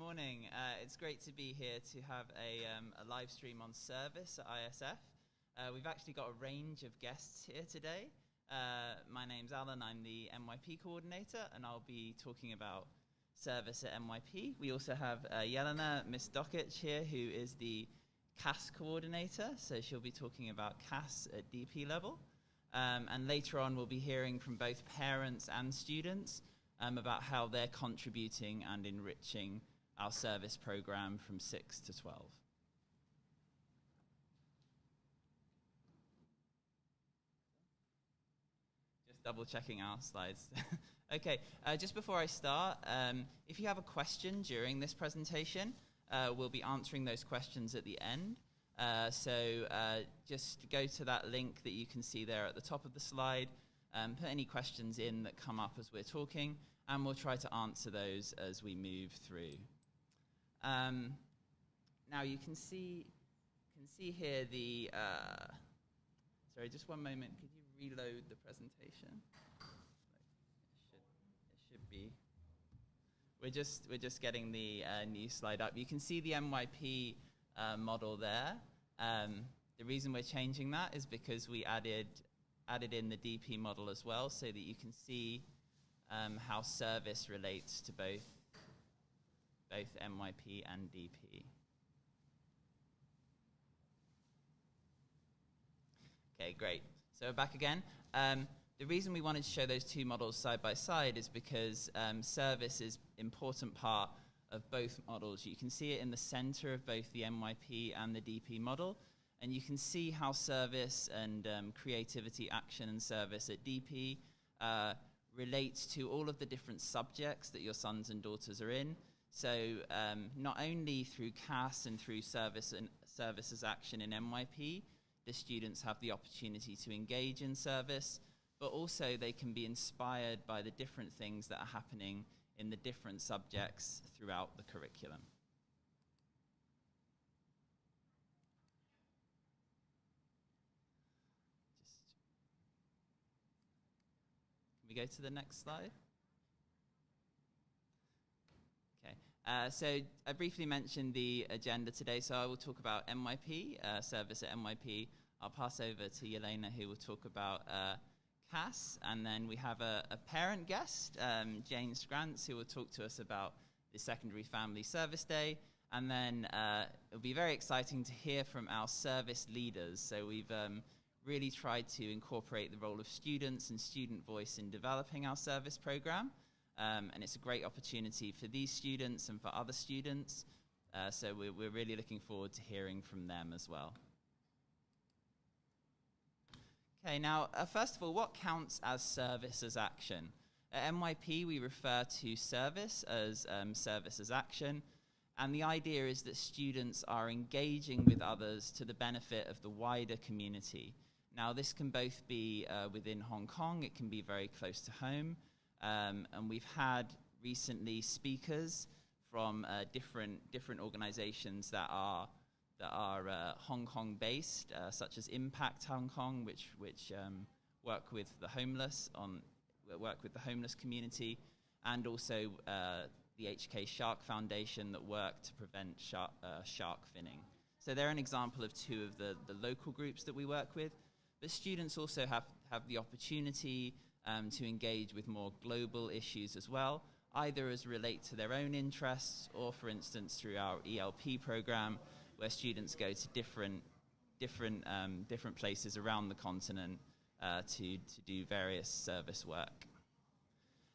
morning. It's great to be here to have a live stream on service at ISF. We've actually got a range of guests here today. My name's Alan, I'm the MYP coordinator, and I'll be talking about service at MYP. We also have Jelena Misdokic here, who is the CAS coordinator, so she'll be talking about CAS at DP level. And later on, we'll be hearing from both parents and students about how they're contributing and enriching our service program from 6 to 12. Just double checking our slides. Okay, just before I start, if you have a question during this presentation, we'll be answering those questions at the end. So just go to that link that you can see there at the top of the slide, put any questions in that come up as we're talking, and we'll try to answer those as we move through. Now you can see here the, sorry, just one moment, could you reload the presentation? It should be. We're just getting the new slide up. You can see the MYP model there. The reason we're changing that is because we added in the DP model as well, so that you can see how service relates to both MYP and DP. Okay, great. So we're back again. The reason we wanted to show those two models side by side is because service is an important part of both models. You can see it in the center of both the MYP and the DP model, and you can see how service and creativity, action, and service at DP relates to all of the different subjects that your sons and daughters are in. So not only through CAS and through service and services action in MYP, the students have the opportunity to engage in service, but also they can be inspired by the different things that are happening in the different subjects throughout the curriculum. Can we go to the next slide? Okay, so I briefly mentioned the agenda today, so I will talk about MYP, service at MYP. I'll pass over to Jelena, who will talk about CAS, and then we have a parent guest, Jane Scrantz, who will talk to us about the Secondary Family Service Day, and then it'll be very exciting to hear from our service leaders. So we've really tried to incorporate the role of students and student voice in developing our service program, and it's a great opportunity for these students and for other students, so we're really looking forward to hearing from them as well. Okay, now, first of all, what counts as service as action? At MYP, we refer to service as action, and the idea is that students are engaging with others to the benefit of the wider community. Now, this can both be within Hong Kong, it can be very close to home, and we've had recently speakers from different organizations that are Hong Kong based, such as Impact Hong Kong, which work with the homeless community, and also the HK Shark Foundation that work to prevent shark finning. So they're an example of two of the local groups that we work with. But students also have the opportunity to engage with more global issues as well, either as relate to their own interests or, for instance, through our ELP program, where students go to different places around the continent to do various service work.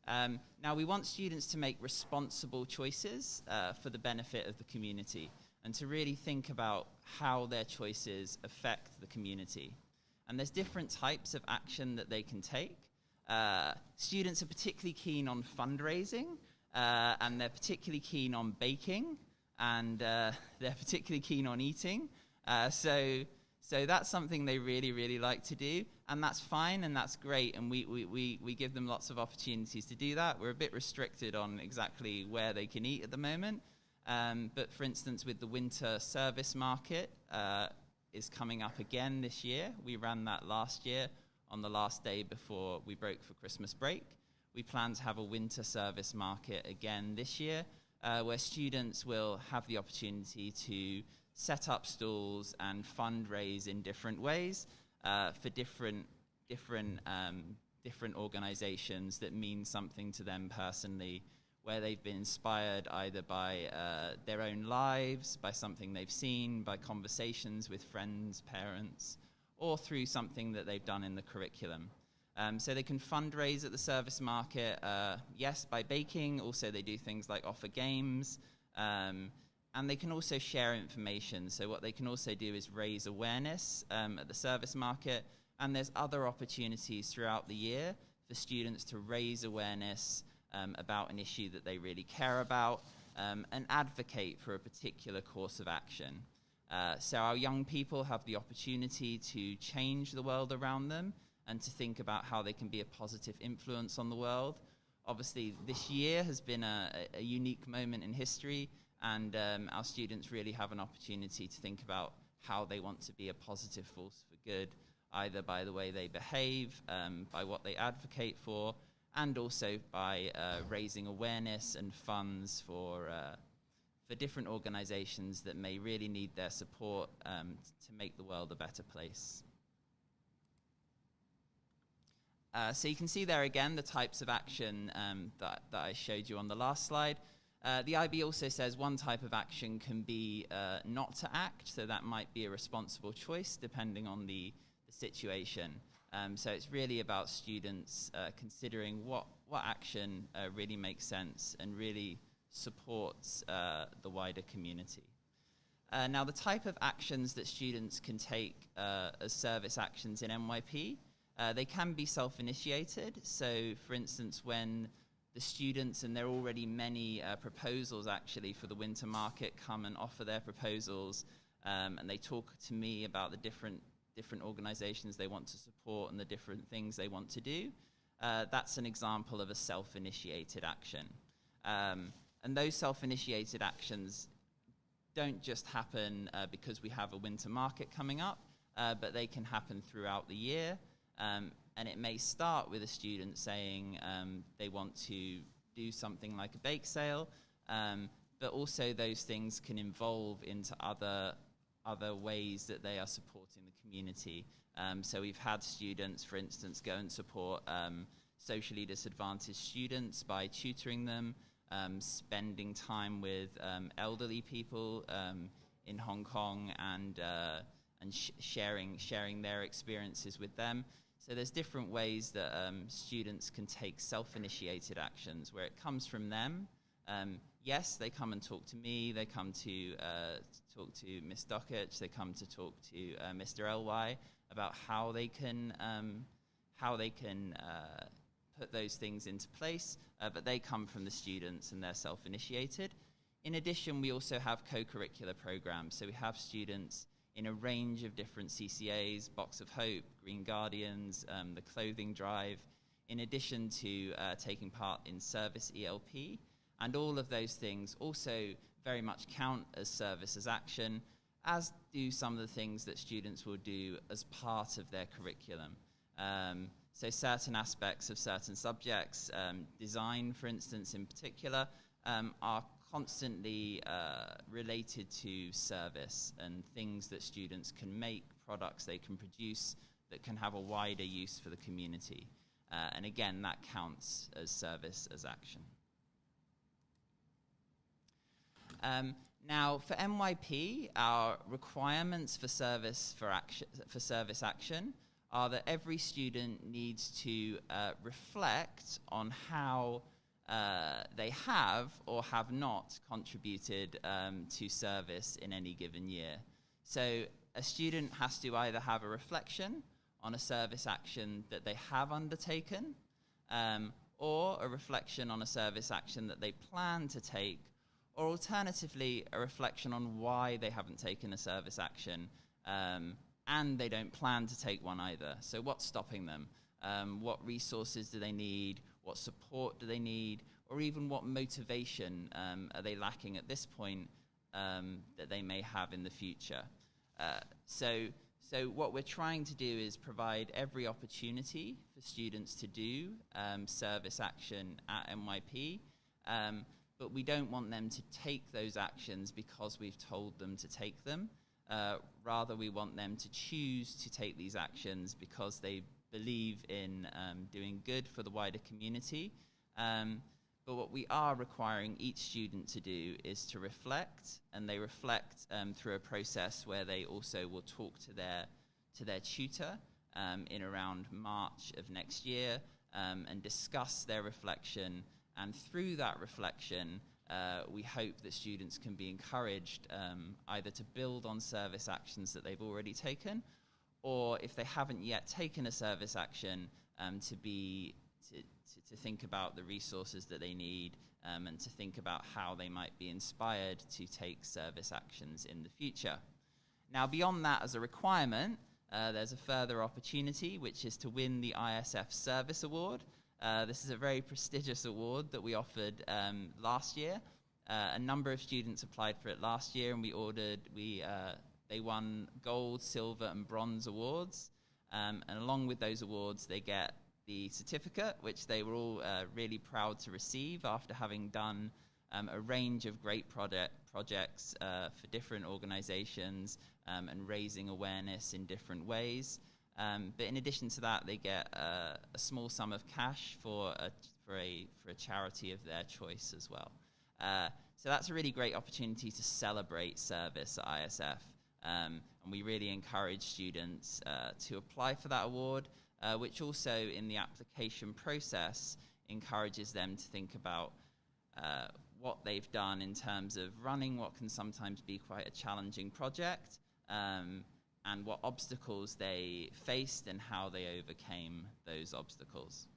Now, we want students to make responsible choices for the benefit of the community and to really think about how their choices affect the community. And there's different types of action that they can take. Students are particularly keen on fundraising, and they're particularly keen on baking, and they're particularly keen on eating. So that's something they really, really like to do, and that's fine, and that's great, and we give them lots of opportunities to do that. We're a bit restricted on exactly where they can eat at the moment, but for instance, with the winter service market is coming up again this year. We ran that last year on the last day before we broke for Christmas break. We plan to have a winter service market again this year, where students will have the opportunity to set up stalls and fundraise in different ways for different organizations that mean something to them personally, where they've been inspired either by their own lives, by something they've seen, by conversations with friends, parents, or through something that they've done in the curriculum. So they can fundraise at the service market, yes, by baking. Also, they do things like offer games, and they can also share information. So what they can also do is raise awareness at the service market, and there's other opportunities throughout the year for students to raise awareness about an issue that they really care about, and advocate for a particular course of action. So our young people have the opportunity to change the world around them and to think about how they can be a positive influence on the world. Obviously, this year has been a unique moment in history, and our students really have an opportunity to think about how they want to be a positive force for good, either by the way they behave, by what they advocate for, and also by raising awareness and funds for different organizations that may really need their support to make the world a better place. So you can see there again the types of action that I showed you on the last slide. The IB also says one type of action can be not to act, so that might be a responsible choice depending on the situation. So it's really about students considering what action really makes sense and really supports the wider community. Now, the type of actions that students can take as service actions in NYP, they can be self-initiated. So, for instance, when the students, and there are already many proposals actually for the winter market, come and offer their proposals, and they talk to me about the different organizations they want to support and the different things they want to do. That's an example of a self-initiated action. And those self-initiated actions don't just happen because we have a winter market coming up, but they can happen throughout the year. And it may start with a student saying they want to do something like a bake sale, but also those things can evolve into other ways that they are supporting the community. So we've had students, for instance, go and support socially disadvantaged students by tutoring them, spending time with elderly people in Hong Kong, and sharing their experiences with them. So there's different ways that students can take self-initiated actions where it comes from them. Yes, they come and talk to me. They come to talk to Miss Dockett. They come to talk to Mr. L.Y. about how they can put those things into place. But they come from the students and they're self-initiated. In addition, we also have co-curricular programs. So we have students in a range of different CCAs, Box of Hope, Green Guardians, the Clothing Drive, in addition to taking part in Service ELP. And all of those things also very much count as service as action, as do some of the things that students will do as part of their curriculum. So certain aspects of certain subjects, design, for instance, in particular, are constantly related to service and things that students can make, products they can produce that can have a wider use for the community. And again, that counts as service as action. Now, for NYP, our requirements for service action are that every student needs to reflect on how they have or have not contributed to service in any given year. So a student has to either have a reflection on a service action that they have undertaken, or a reflection on a service action that they plan to take, or alternatively, a reflection on why they haven't taken a service action, and they don't plan to take one either. So what's stopping them? What resources do they need? What support do they need? Or even what motivation are they lacking at this point that they may have in the future? So what we're trying to do is provide every opportunity for students to do service action at NYP, but we don't want them to take those actions because we've told them to take them. Rather, we want them to choose to take these actions because they believe in doing good for the wider community. But what we are requiring each student to do is to reflect, and they reflect through a process where they also will talk to their tutor in around March of next year and discuss their reflection. And through that reflection, we hope that students can be encouraged either to build on service actions that they've already taken, or if they haven't yet taken a service action, to think about the resources that they need and to think about how they might be inspired to take service actions in the future. Now, beyond that, as a requirement, there's a further opportunity, which is to win the ISF Service Award. This is a very prestigious award that we offered last year. A number of students applied for it last year, and they won gold, silver, and bronze awards. And along with those awards, they get the certificate, which they were all really proud to receive after having done a range of great projects for different organizations and raising awareness in different ways. But in addition to that, they get a small sum of cash for a charity of their choice as well. So that's a really great opportunity to celebrate service at ISF. And we really encourage students to apply for that award, which also in the application process encourages them to think about what they've done in terms of running what can sometimes be quite a challenging project, and what obstacles they faced and how they overcame those obstacles.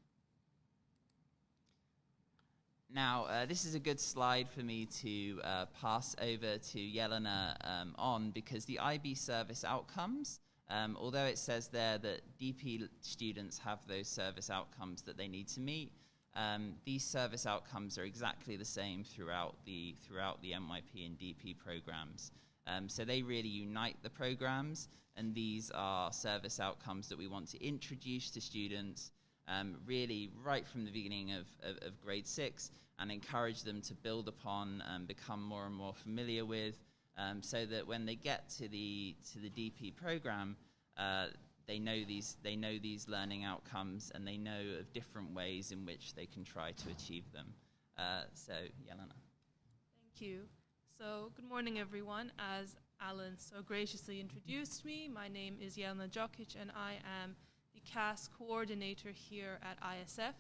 Now, this is a good slide for me to pass over to Jelena on, because the IB service outcomes, although it says there that DP students have those service outcomes that they need to meet, these service outcomes are exactly the same throughout the MYP and DP programs. So they really unite the programs, and these are service outcomes that we want to introduce to students really right from the beginning of grade 6, and encourage them to build upon and become more and more familiar with, so that when they get to the DP program, they know these learning outcomes, and they know of different ways in which they can try to achieve them. So, Jelena. Thank you. So, good morning, everyone. As Alan so graciously introduced me, my name is Jelena Djokic, and I am the CAS coordinator here at ISF.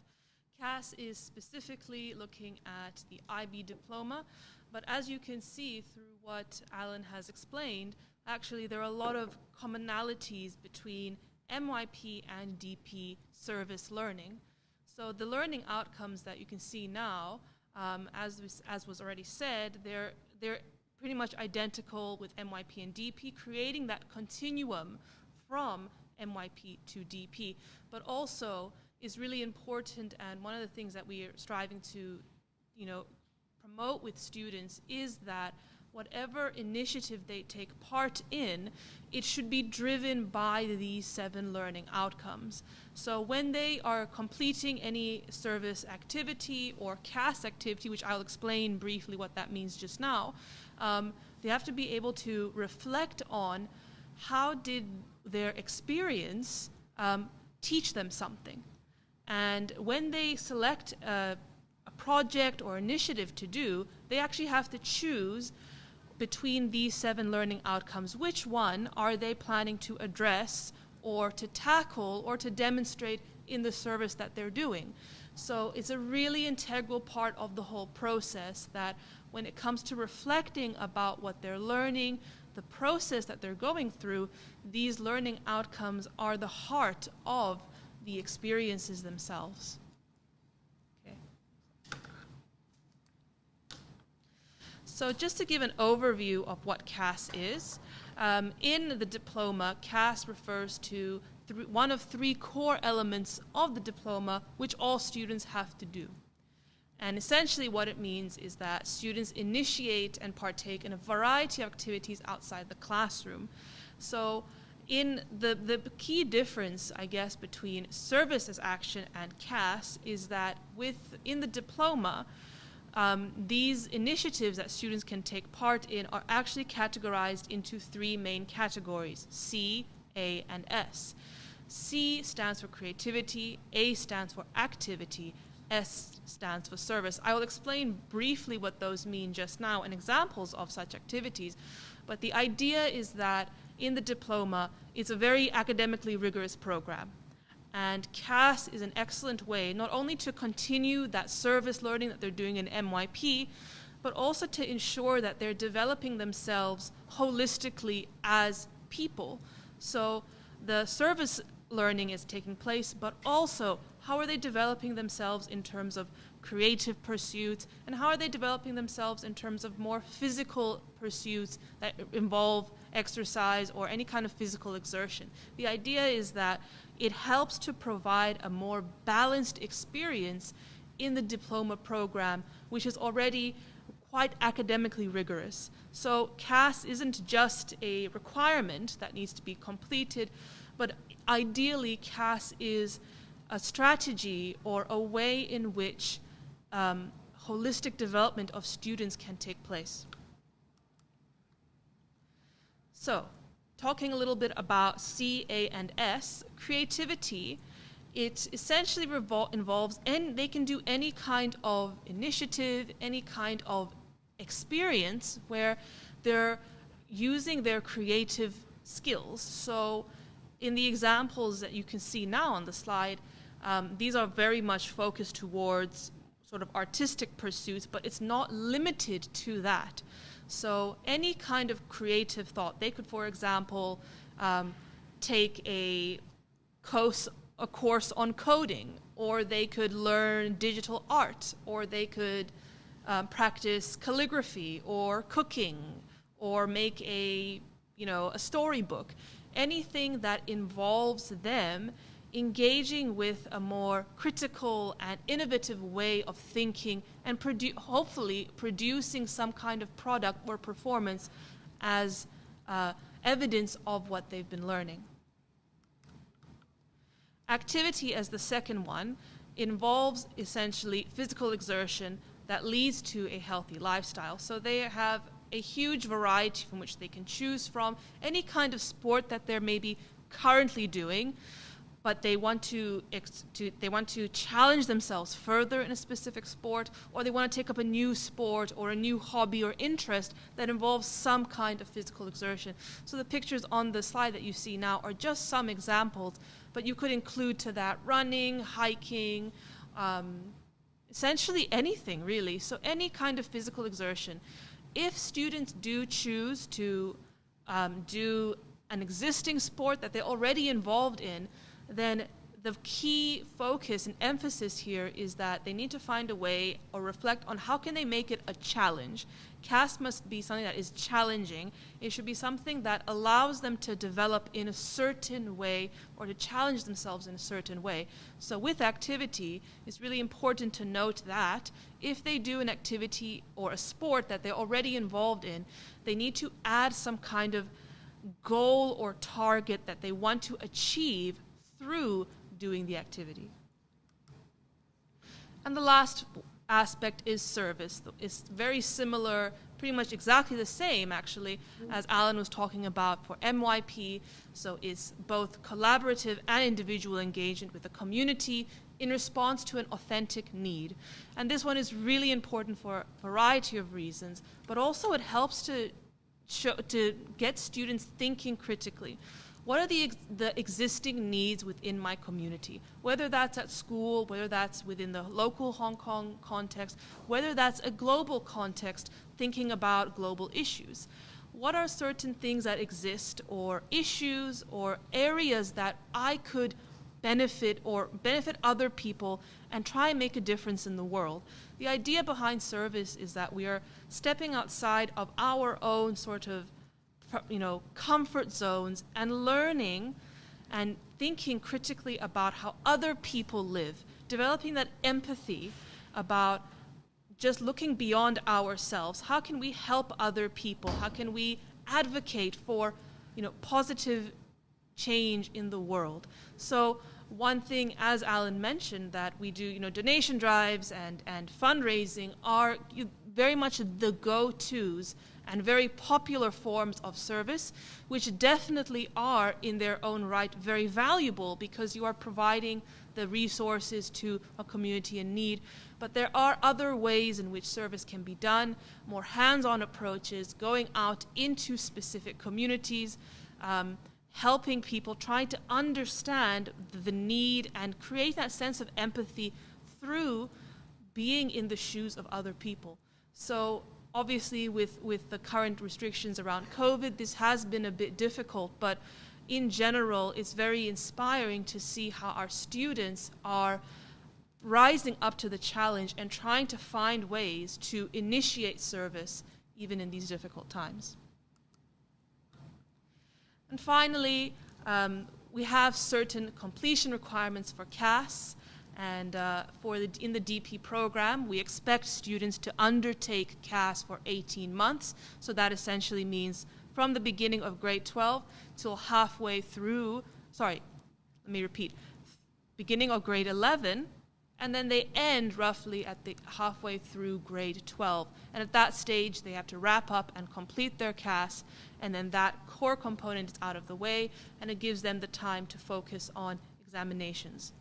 CAS is specifically looking at the IB diploma, but as you can see through what Alan has explained, actually there are a lot of commonalities between MYP and DP service learning. So the learning outcomes that you can see now, as was already said, they're pretty much identical with MYP and DP, creating that continuum from MYP to DP, but also is really important, and one of the things that we are striving to, promote with students is that whatever initiative they take part in, it should be driven by these 7 learning outcomes. So when they are completing any service activity or CAS activity, which I'll explain briefly what that means just now, they have to be able to reflect on how did their experience teach them something. And when they select a project or initiative to do, they actually have to choose between these 7 learning outcomes. Which one are they planning to address or to tackle or to demonstrate in the service that they're doing? So it's a really integral part of the whole process that when it comes to reflecting about what they're learning, the process that they're going through, these learning outcomes are the heart of the experiences themselves. Okay. So just to give an overview of what CAS is, in the diploma, CAS refers to one of 3 core elements of the diploma which all students have to do. And essentially what it means is that students initiate and partake in a variety of activities outside the classroom. So in the key difference, I guess, between service as action and CAS is that in the diploma, these initiatives that students can take part in are actually categorized into 3 main categories: C, A, and S. C stands for creativity, A stands for activity, S stands for service. I will explain briefly what those mean just now and examples of such activities, but the idea is that in the diploma, it's a very academically rigorous program. And CAS is an excellent way not only to continue that service learning that they're doing in MYP, but also to ensure that they're developing themselves holistically as people. So the service learning is taking place, but also how are they developing themselves in terms of creative pursuits, and how are they developing themselves in terms of more physical pursuits that involve exercise or any kind of physical exertion. The idea is that it helps to provide a more balanced experience in the diploma program, which is already quite academically rigorous. So CAS isn't just a requirement that needs to be completed, but ideally CAS is a strategy or a way in which holistic development of students can take place. So, talking a little bit about C, A, and S, creativity, it essentially involves, and they can do any kind of initiative, any kind of experience where they're using their creative skills. So in the examples that you can see now on the slide, these are very much focused towards sort of artistic pursuits, but it's not limited to that. So any kind of creative thought, they could, for example, take a course on coding, or they could learn digital art, or they could practice calligraphy or cooking, or make a storybook. Anything that involves them engaging with a more critical and innovative way of thinking and hopefully producing some kind of product or performance as evidence of what they've been learning. Activity, as the second one, involves essentially physical exertion that leads to a healthy lifestyle. So they have a huge variety from which they can choose from, any kind of sport that they're maybe currently doing, but they want to challenge themselves further in a specific sport, or they want to take up a new sport or a new hobby or interest that involves some kind of physical exertion. So the pictures on the slide that you see now are just some examples, but you could include to that running, hiking, essentially anything really. So any kind of physical exertion. If students do choose to do an existing sport that they're already involved in, then the key focus and emphasis here is that they need to find a way or reflect on how can they make it a challenge. CAS must be something that is challenging. It should be something that allows them to develop in a certain way or to challenge themselves in a certain way. So with activity, it's really important to note that if they do an activity or a sport that they're already involved in, they need to add some kind of goal or target that they want to achieve through doing the activity. And the last aspect is service. It's very similar, pretty much exactly the same actually, as Alan was talking about for MYP. So it's both collaborative and individual engagement with the community in response to an authentic need. And this one is really important for a variety of reasons, but also it helps to get students thinking critically. What are the existing needs within my community? Whether that's at school, whether that's within the local Hong Kong context, whether that's a global context, thinking about global issues. What are certain things that exist, or issues, or areas that I could benefit or benefit other people and try and make a difference in the world? The idea behind service is that we are stepping outside of our own sort of comfort zones and learning and thinking critically about how other people live, developing that empathy about just looking beyond ourselves. How can we help other people? How can we advocate for positive change in the world? So one thing, as Alan mentioned, that we do, donation drives and fundraising are very much the go-tos and very popular forms of service, which definitely are in their own right very valuable because you are providing the resources to a community in need. But there are other ways in which service can be done, more hands-on approaches, going out into specific communities, helping people, trying to understand the need and create that sense of empathy through being in the shoes of other people. So obviously with the current restrictions around COVID, this has been a bit difficult, but in general, it's very inspiring to see how our students are rising up to the challenge and trying to find ways to initiate service even in these difficult times. And finally, we have certain completion requirements for CAS, and in the DP program, we expect students to undertake CAS for 18 months. So that essentially means from the beginning of grade 12 till halfway through, beginning of grade 11, and then they end roughly at the halfway through grade 12. And at that stage, they have to wrap up and complete their CAS, and then that core component is out of the way, and it gives them the time to focus on examinations.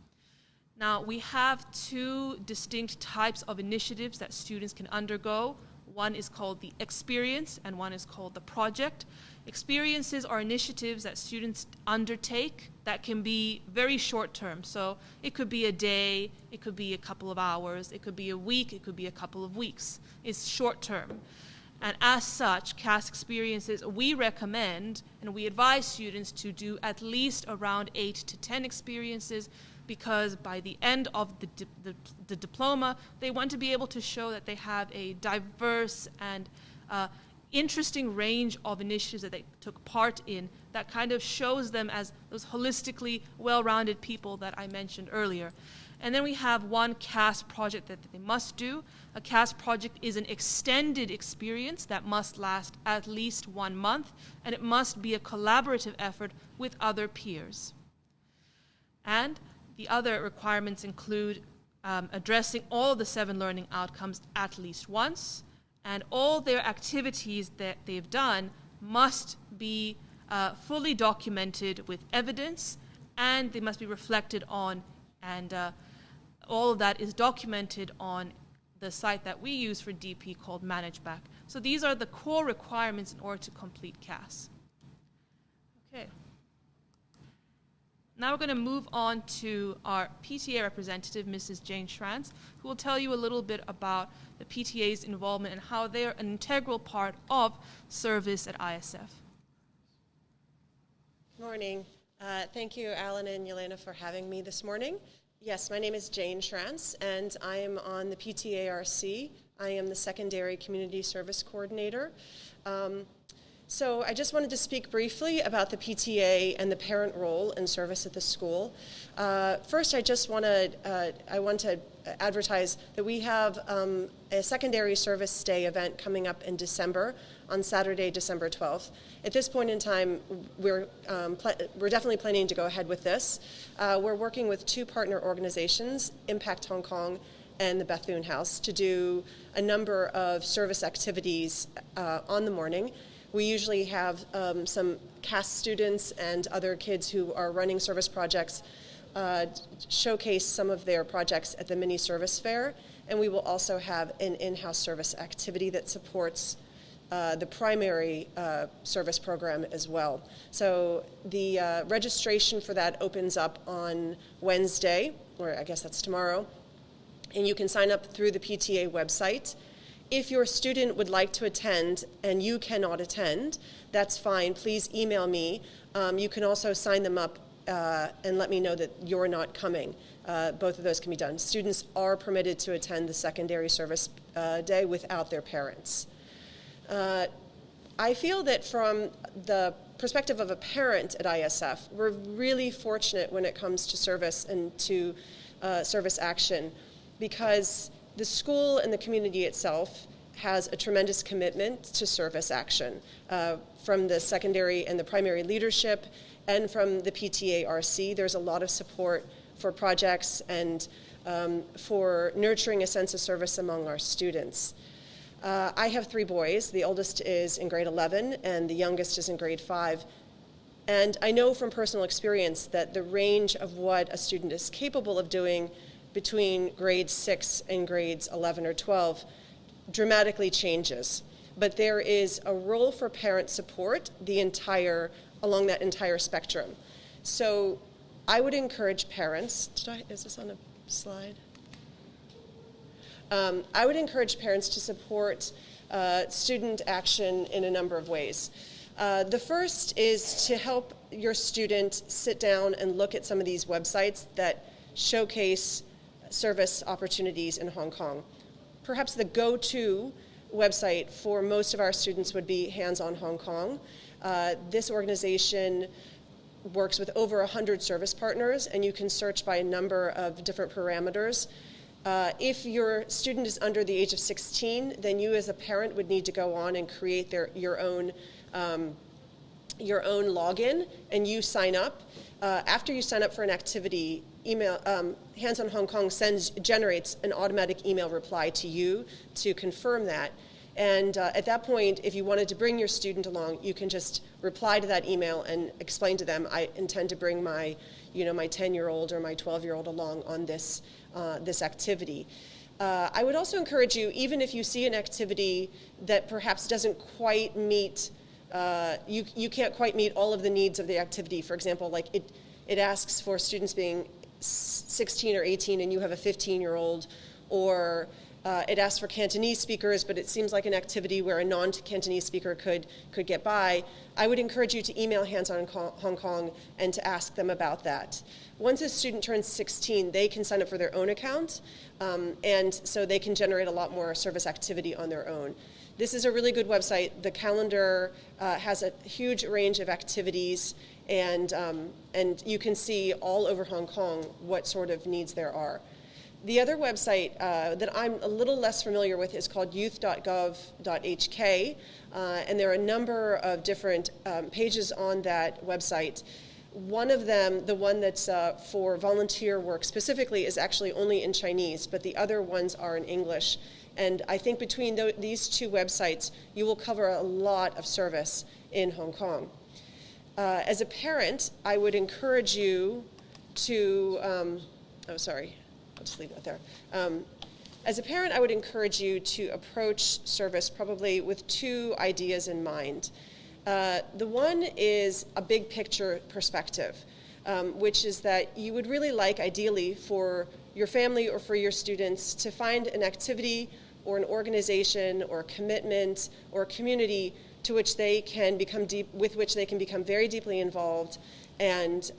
Now, we have two distinct types of initiatives that students can undergo. One is called the experience, and one is called the project. Experiences are initiatives that students undertake that can be very short term. So it could be a day, it could be a couple of hours, it could be a week, it could be a couple of weeks. It's short term. And as such, CAS experiences, we recommend and we advise students to do at least around 8 to 10 experiences, because by the end of the diploma, they want to be able to show that they have a diverse and interesting range of initiatives that they took part in that kind of shows them as those holistically well-rounded people that I mentioned earlier. And then we have one CAS project that they must do. A CAS project is an extended experience that must last at least 1 month, and it must be a collaborative effort with other peers. And the other requirements include addressing all of the 7 learning outcomes at least once, and all their activities that they've done must be fully documented with evidence, and they must be reflected on, and all of that is documented on the site that we use for DP called ManageBack. So these are the core requirements in order to complete CAS. Okay. Now we're going to move on to our PTA representative, Mrs. Jane Schranz, who will tell you a little bit about the PTA's involvement and how they're an integral part of service at ISF. Good morning. Thank you, Alan and Yelena, for having me this morning. Yes, my name is Jane Schranz, and I am on the PTARC. I am the Secondary Community Service Coordinator. So I just wanted to speak briefly about the PTA and the parent role in service at the school. First, I want to advertise that we have a secondary service day event coming up in December, on Saturday, December 12th. At this point in time, we're definitely planning to go ahead with this. We're working with 2 partner organizations, Impact Hong Kong and the Bethune House, to do a number of service activities on the morning. We usually have some CAS students and other kids who are running service projects showcase some of their projects at the mini service fair, and we will also have an in-house service activity that supports the primary service program as well. So the registration for that opens up on Wednesday, or I guess that's tomorrow, and you can sign up through the PTA website. If your student would like to attend and you cannot attend, that's fine. Please email me. You can also sign them up and let me know that you're not coming. Both of those can be done. Students are permitted to attend the secondary service day without their parents. I feel that from the perspective of a parent at ISF, we're really fortunate when it comes to service and to service action, because the school and the community itself has a tremendous commitment to service action from the secondary and the primary leadership and from the PTA-RC. There's a lot of support for projects and for nurturing a sense of service among our students. I have 3 boys. The oldest is in grade 11 and the youngest is in grade 5. And I know from personal experience that the range of what a student is capable of doing between grade 6 and grades 11 or 12 dramatically changes. But there is a role for parent support along that entire spectrum. So I would encourage parents, is this on a slide? I would encourage parents to support student action in a number of ways. The first is to help your student sit down and look at some of these websites that showcase service opportunities in Hong Kong. Perhaps the go-to website for most of our students would be Hands on Hong Kong. This organization works with over 100 service partners, and you can search by a number of different parameters. If your student is under the age of 16, then you as a parent would need to go on and create your own login, and you sign up. After you sign up for an activity, Hands on Hong Kong generates an automatic email reply to you to confirm that. And at that point, if you wanted to bring your student along, you can just reply to that email and explain to them, I intend to bring my 10-year-old or my 12-year-old along on this activity. I would also encourage you, even if you see an activity that perhaps doesn't quite meet, you can't quite meet all of the needs of the activity. For example, like it asks for students being 16 or 18 and you have a 15-year-old, or it asks for Cantonese speakers, but it seems like an activity where a non-Cantonese speaker could get by. I would encourage you to email Hands on Hong Kong and to ask them about that. Once a student turns 16, they can sign up for their own account, and so they can generate a lot more service activity on their own. This is a really good website. The calendar has a huge range of activities, and you can see all over Hong Kong what sort of needs there are. The other website that I'm a little less familiar with is called youth.gov.hk, and there are a number of different pages on that website. One of them, the one that's for volunteer work specifically, is actually only in Chinese, but the other ones are in English. And I think between these 2 websites, you will cover a lot of service in Hong Kong. As a parent, I would encourage you to, I'll just leave that there. As a parent, I would encourage you to approach service probably with 2 ideas in mind. The one is a big picture perspective, which is that you would really like, ideally, for your family or for your students to find an activity or an organization or a commitment or a community to which they can become with which they can become very deeply involved and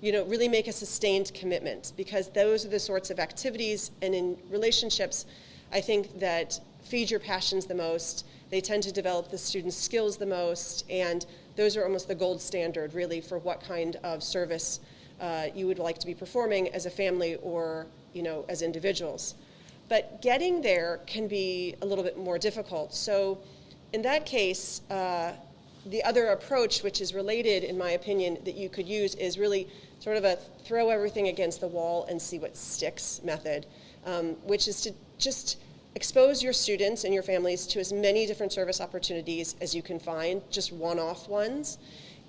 really make a sustained commitment, because those are the sorts of activities and in relationships, I think, that feed your passions the most. They tend to develop the students' skills the most, and those are almost the gold standard, really, for what kind of service you would like to be performing as a family or, as individuals. But getting there can be a little bit more difficult. So in that case, the other approach, which is related, in my opinion, that you could use is really sort of a throw everything against the wall and see what sticks method, which is to just expose your students and your families to as many different service opportunities as you can find, just one-off ones,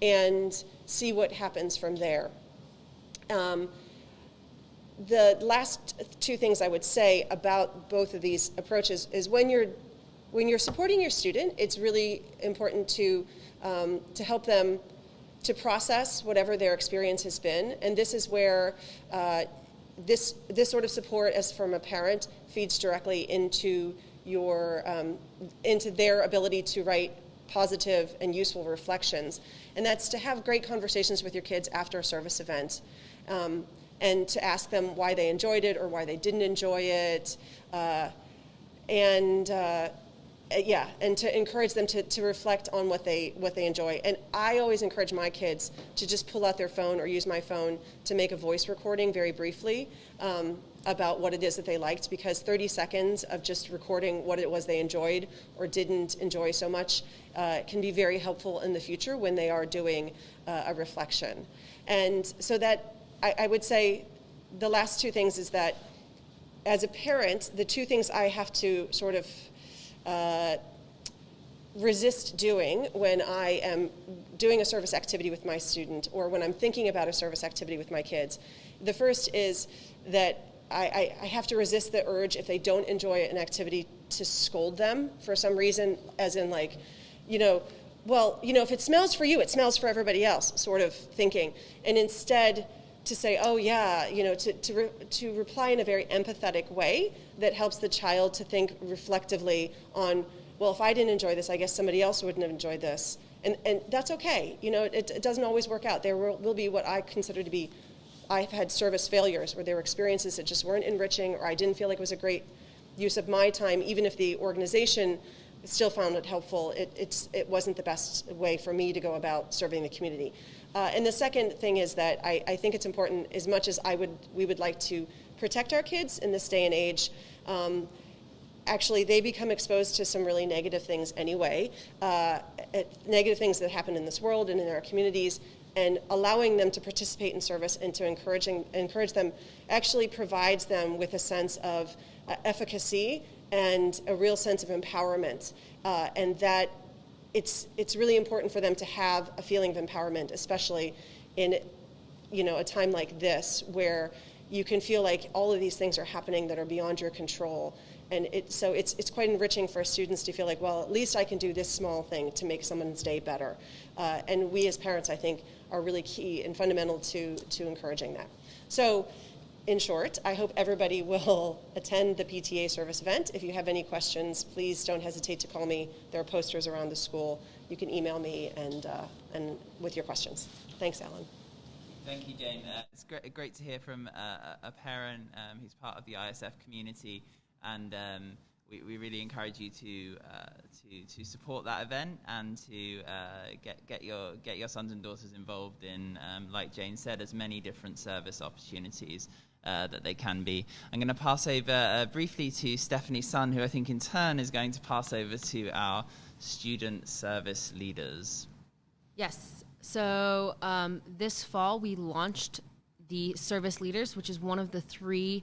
and see what happens from there. The last 2 things I would say about both of these approaches is when you're supporting your student, it's really important to help them to process whatever their experience has been, and this is where this sort of support, as from a parent, feeds directly into into their ability to write positive and useful reflections, and that's to have great conversations with your kids after a service event, and to ask them why they enjoyed it or why they didn't enjoy it, and to encourage them to reflect on what they enjoy. And I always encourage my kids to just pull out their phone or use my phone to make a voice recording very briefly. about what it is that they liked, because 30 seconds of just recording what it was they enjoyed or didn't enjoy so much can be very helpful in the future when they are doing a reflection. And so that, I would say the last two things is that as a parent, the two things I have to sort of resist doing when I am doing a service activity with my student or when I'm thinking about a service activity with my kids. The first is that I have to resist the urge, if they don't enjoy an activity, to scold them for some reason, as in like, well, if it smells for you, it smells for everybody else, sort of thinking. And instead to say, oh yeah, to reply in a very empathetic way that helps the child to think reflectively on, well, if I didn't enjoy this, I guess somebody else wouldn't have enjoyed this. And that's okay. It doesn't always work out. There will be what I consider to be, I've had service failures where there were experiences that just weren't enriching, or I didn't feel like it was a great use of my time, even if the organization still found it helpful. It wasn't the best way for me to go about serving the community. And the second thing is that I think it's important, as much as we would like to protect our kids in this day and age, actually they become exposed to some really negative things anyway, negative things that happen in this world and in our communities, and allowing them to participate in service and to encourage them actually provides them with a sense of efficacy and a real sense of empowerment, and that it's really important for them to have a feeling of empowerment, especially in a time like this where you can feel like all of these things are happening that are beyond your control. And so it's quite enriching for students to feel like, well, at least I can do this small thing to make someone's day better. And we as parents, I think, are really key and fundamental to encouraging that. So in short, I hope everybody will attend the PTA service event. If you have any questions, please don't hesitate to call me. There are posters around the school. You can email me and with your questions. Thanks, Alan. Thank you, Jane. It's great to hear from a parent who's part of the ISF community, and we really encourage you to support that event and to get your sons and daughters involved in, like Jane said, as many different service opportunities that they can be. I'm going to pass over briefly to Stephanie Sun, who I think in turn is going to pass over to our student service leaders. Yes. So this fall we launched the Service Leaders, which is one of the 3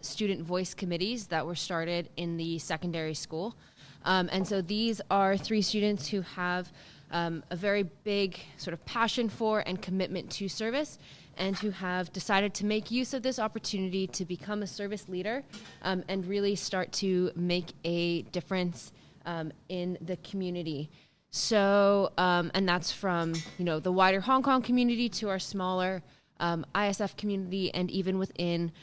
student voice committees that were started in the secondary school. And so these are 3 students who have a very big sort of passion for and commitment to service, and who have decided to make use of this opportunity to become a service leader and really start to make a difference in the community. So, and that's from, the wider Hong Kong community to our smaller ISF community, and even within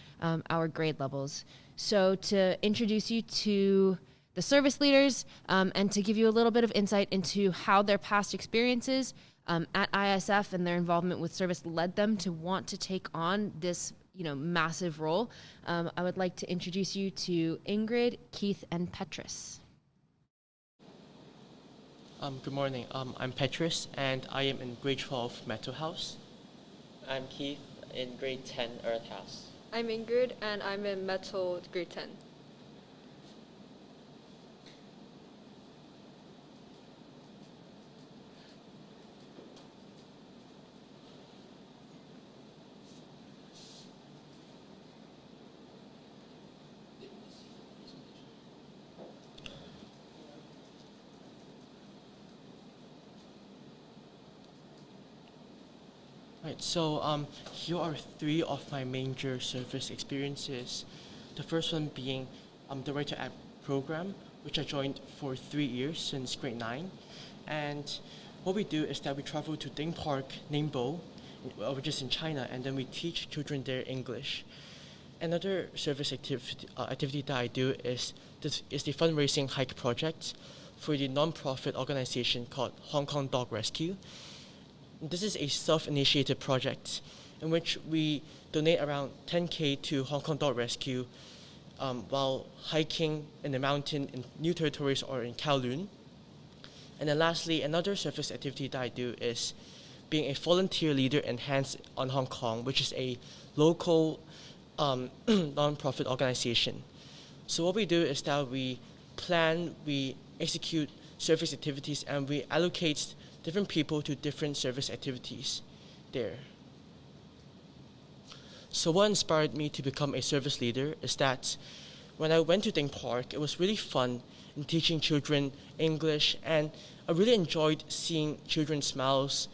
our grade levels. So to introduce you to the service leaders and to give you a little bit of insight into how their past experiences at ISF and their involvement with service led them to want to take on this massive role, I would like to introduce you to Ingrid, Keith, and Petrus. Good morning. I'm Petrus, and I am in grade 12 Metal House. I'm Keith in grade 10 Earth House. I'm Ingrid, and I'm in Metal grade 10. Right, so here are 3 of my major service experiences. The first one being the Right to Act program, which I joined for 3 years since grade 9. And what we do is that we travel to Ding Park, Ningbo, which is in China, and then we teach children there English. Another service activity that I do is the fundraising hike project for the non-profit organization called Hong Kong Dog Rescue. This is a self-initiated project in which we donate around 10K to Hong Kong Dog Rescue while hiking in the mountain in New Territories or in Kowloon. And then lastly, another service activity that I do is being a volunteer leader in Hands on Hong Kong, which is a local non-profit organization. So what we do is that we plan, we execute service activities, and we allocate different people to different service activities there. So what inspired me to become a service leader is that when I went to Ding Park, it was really fun in teaching children English, and I really enjoyed seeing children's smiles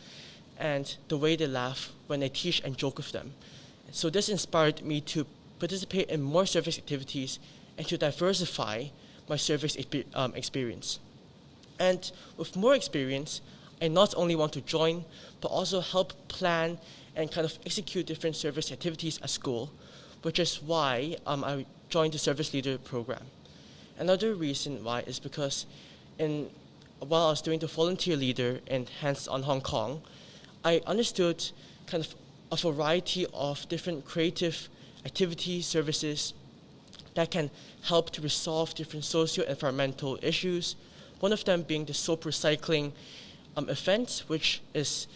and the way they laugh when I teach and joke with them. So this inspired me to participate in more service activities and to diversify my service experience. And with more experience, I not only want to join, but also help plan and kind of execute different service activities at school, which is why I joined the service leader program. Another reason why is because while I was doing the volunteer leader in Hands on Hong Kong, I understood kind of a variety of different creative activities, services that can help to resolve different socio-environmental issues. One of them being the soap recycling event, which is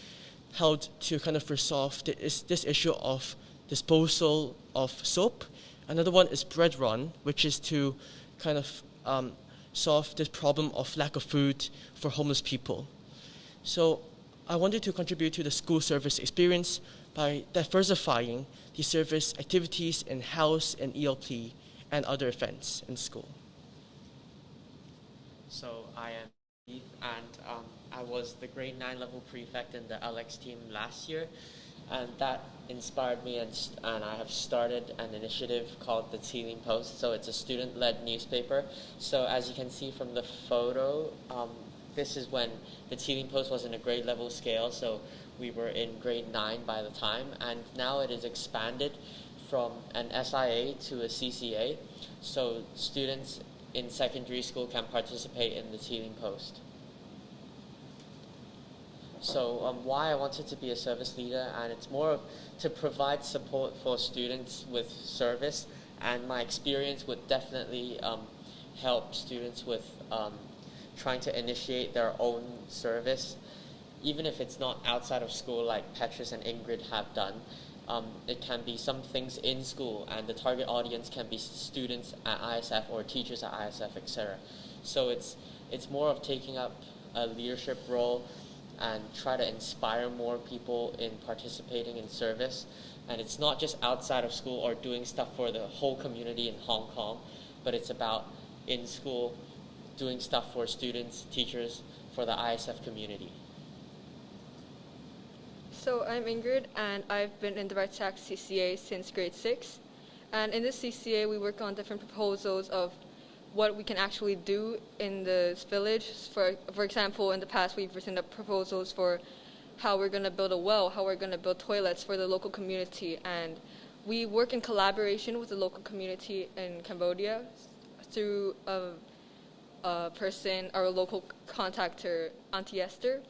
held to kind of resolve this issue of disposal of soap. Another one is bread run, which is to kind of solve this problem of lack of food for homeless people. So I wanted to contribute to the school service experience by diversifying the service activities in house and ELP and other events in school. So I am Keith, and I was the grade 9 level prefect in the LX team last year, and that inspired me, and I have started an initiative called the Teeling Post. So it's a student-led newspaper. So as you can see from the photo, this is when the Teeling Post was in a grade level scale, so we were in grade 9 by the time, and now it is expanded from an SIA to a CCA, so students in secondary school can participate in the Teeling Post. So why I wanted to be a service leader, and it's more to provide support for students with service, and my experience would definitely help students with trying to initiate their own service, even if it's not outside of school like Petrus and Ingrid have done. It can be some things in school, and the target audience can be students at ISF or teachers at ISF, etc. So it's more of taking up a leadership role and try to inspire more people in participating in service. And it's not just outside of school or doing stuff for the whole community in Hong Kong, but it's about in school doing stuff for students, teachers, for the ISF community. So I'm Ingrid, and I've been in the Right to Act CCA since grade 6. And in this CCA, we work on different proposals of what we can actually do in this village. For example, in the past, we've written up proposals for how we're going to build a well, how we're going to build toilets for the local community. And we work in collaboration with the local community in Cambodia through a person, our local contactor, Auntie Esther.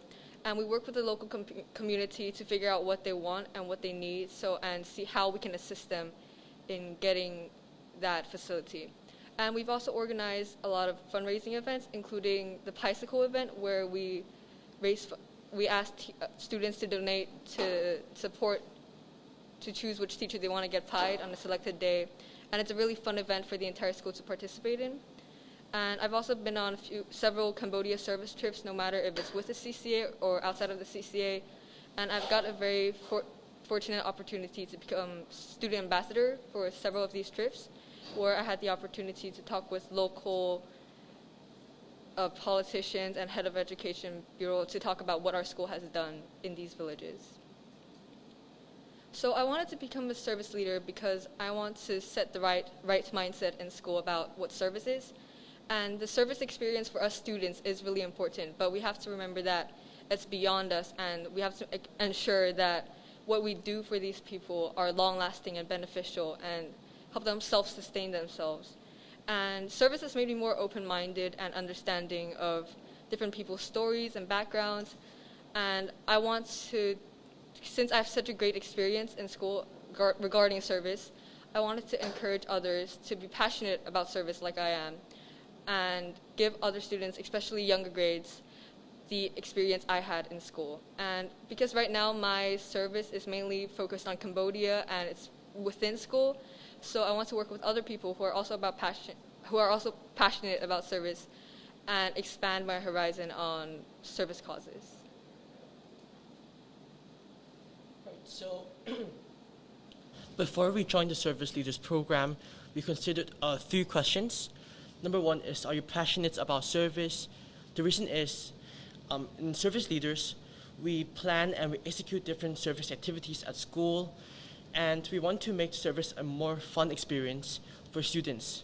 And we work with the local community to figure out what they want and what they need, and see how we can assist them in getting that facility. And we've also organized a lot of fundraising events, including the bicycle event, where we asked students to donate to support, to choose which teacher they want to get pied on a selected day. And it's a really fun event for the entire school to participate in. And I've also been on several Cambodia service trips, no matter if it's with the CCA or outside of the CCA. And I've got a very fortunate opportunity to become student ambassador for several of these trips, where I had the opportunity to talk with local politicians and head of education bureau to talk about what our school has done in these villages. So I wanted to become a service leader because I want to set the right mindset in school about what service is. And the service experience for us students is really important, but we have to remember that it's beyond us, and we have to ensure that what we do for these people are long-lasting and beneficial and help them self-sustain themselves. And service has made me more open-minded and understanding of different people's stories and backgrounds. And I want to, since I have such a great experience in school regarding service, I wanted to encourage others to be passionate about service like I am, and give other students, especially younger grades, the experience I had in school. And because right now my service is mainly focused on Cambodia and it's within school, So I want to work with other people who are also passionate about service and expand my horizon on service causes. Right, so before we joined the Service Leaders program, we considered 3 questions. Number 1 is, are you passionate about service? The reason is, in Service Leaders, we plan and we execute different service activities at school, and we want to make service a more fun experience for students.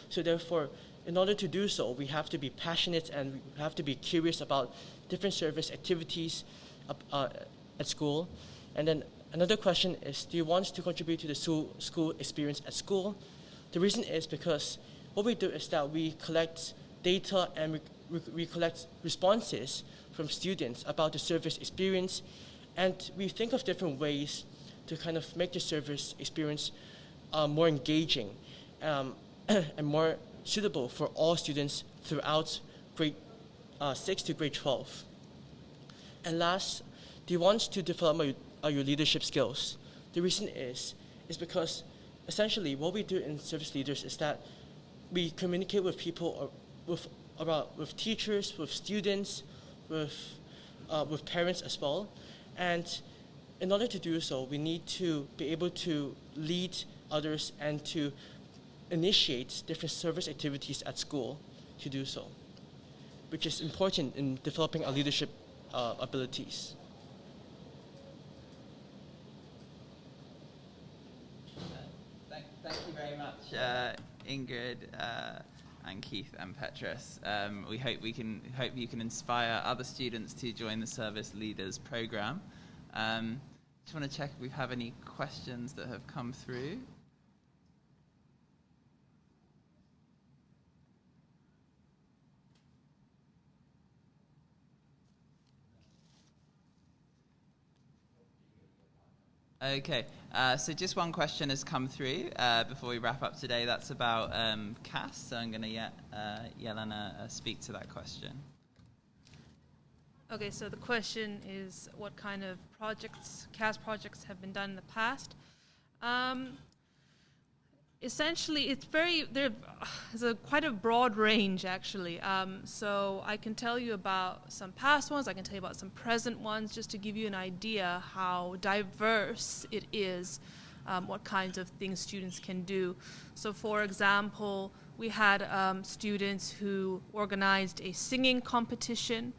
So therefore, in order to do so, we have to be passionate and we have to be curious about different service activities at school. And then another question is, do you want to contribute to the school experience at school? The reason is because what we do is that we collect data and we collect responses from students about the service experience, and we think of different ways to kind of make the service experience more engaging and more suitable for all students throughout grade 6 to grade 12. And last, do you want to develop your leadership skills? The reason is because essentially what we do in Service Leaders is that we communicate with people, with teachers, with students, with parents as well. And in order to do so, we need to be able to lead others and to initiate different service activities at school to do so, which is important in developing our leadership abilities. Thank you very much, Ingrid and Keith and Petrus. We hope you can inspire other students to join the Service Leaders program. Just want to check if we have any questions that have come through. Okay, so just one question has come through before we wrap up today. That's about CAS, so I'm going to Yelena speak to that question. Okay, so the question is what kind of projects, CAS projects, have been done in the past. Essentially, there's quite a broad range, actually. So I can tell you about some past ones, I can tell you about some present ones, just to give you an idea how diverse it is, what kinds of things students can do. So for example, we had students who organized a singing competition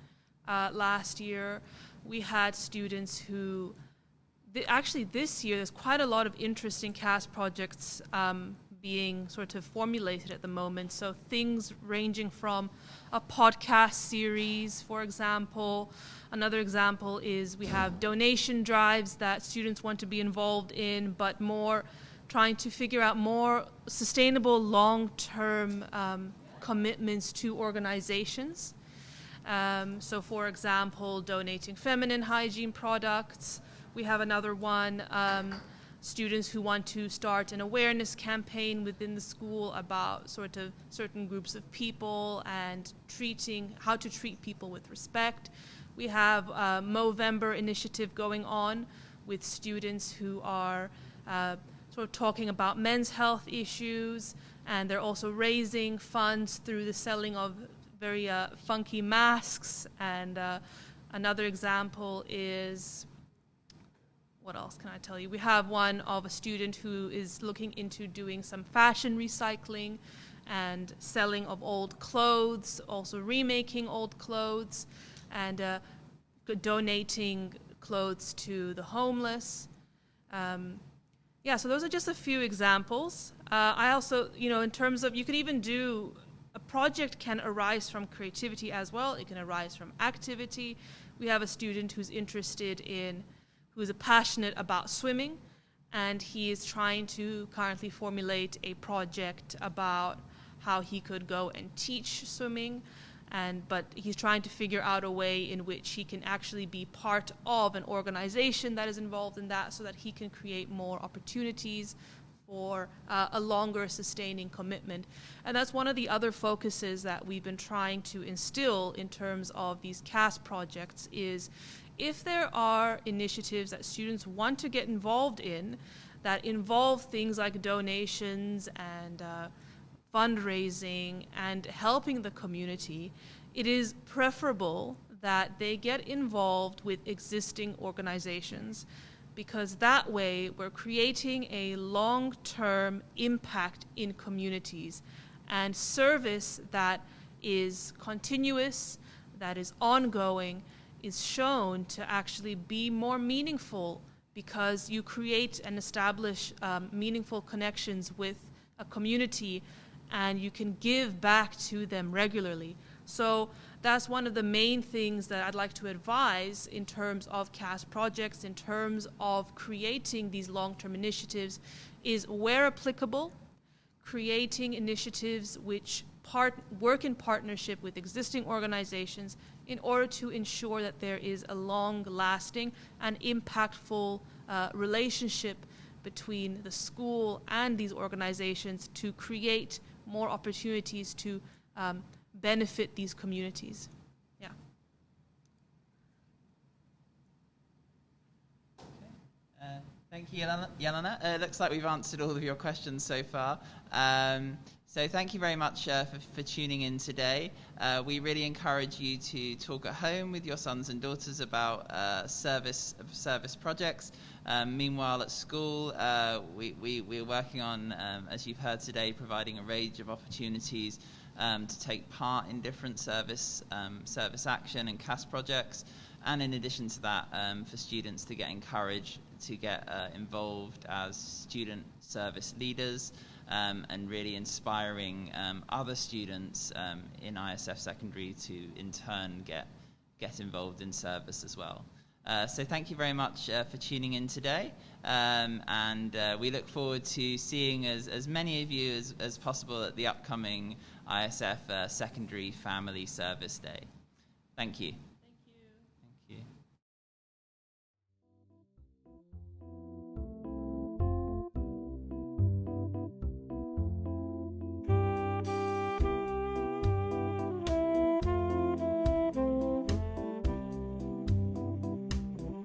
last year. We had students who, actually this year there's quite a lot of interesting CAS projects being sort of formulated at the moment. So things ranging from a podcast series, for example. Another example is we have donation drives that students want to be involved in, but more trying to figure out more sustainable long-term commitments to organizations. So for example, donating feminine hygiene products. We have another one, students who want to start an awareness campaign within the school about sort of certain groups of people and how to treat people with respect. We have a Movember initiative going on with students who are sort of talking about men's health issues, and they're also raising funds through the selling of very funky masks. And another example is, what else can I tell you? We have one of a student who is looking into doing some fashion recycling and selling of old clothes, also remaking old clothes, and donating clothes to the homeless. So those are just a few examples. I also, in terms of, you could even do, a project can arise from creativity as well. It can arise from activity. We have a student who's who's passionate about swimming, and he is trying to currently formulate a project about how he could go and teach swimming, but he's trying to figure out a way in which he can actually be part of an organization that is involved in that, so that he can create more opportunities for a longer sustaining commitment. And that's one of the other focuses that we've been trying to instill in terms of these CAS projects is, if there are initiatives that students want to get involved in that involve things like donations and fundraising and helping the community, it is preferable that they get involved with existing organizations, because that way we're creating a long-term impact in communities, and service that is continuous, that is ongoing, is shown to actually be more meaningful, because you create and establish meaningful connections with a community, and you can give back to them regularly. So that's one of the main things that I'd like to advise in terms of CAS projects, in terms of creating these long-term initiatives, is where applicable, creating initiatives which work in partnership with existing organizations in order to ensure that there is a long-lasting and impactful relationship between the school and these organizations to create more opportunities to benefit these communities. Yeah. Thank you, Yelena. It looks like we've answered all of your questions so far. So thank you very much for tuning in today. We really encourage you to talk at home with your sons and daughters about service projects. Meanwhile, at school, we're working on, as you've heard today, providing a range of opportunities to take part in different service action and CAS projects. And in addition to that, for students to get encouraged to get involved as student service leaders, and really inspiring other students in ISF Secondary to in turn get involved in service as well. So thank you very much for tuning in today, and we look forward to seeing as many of you as possible at the upcoming ISF Secondary Family Service Day. Thank you.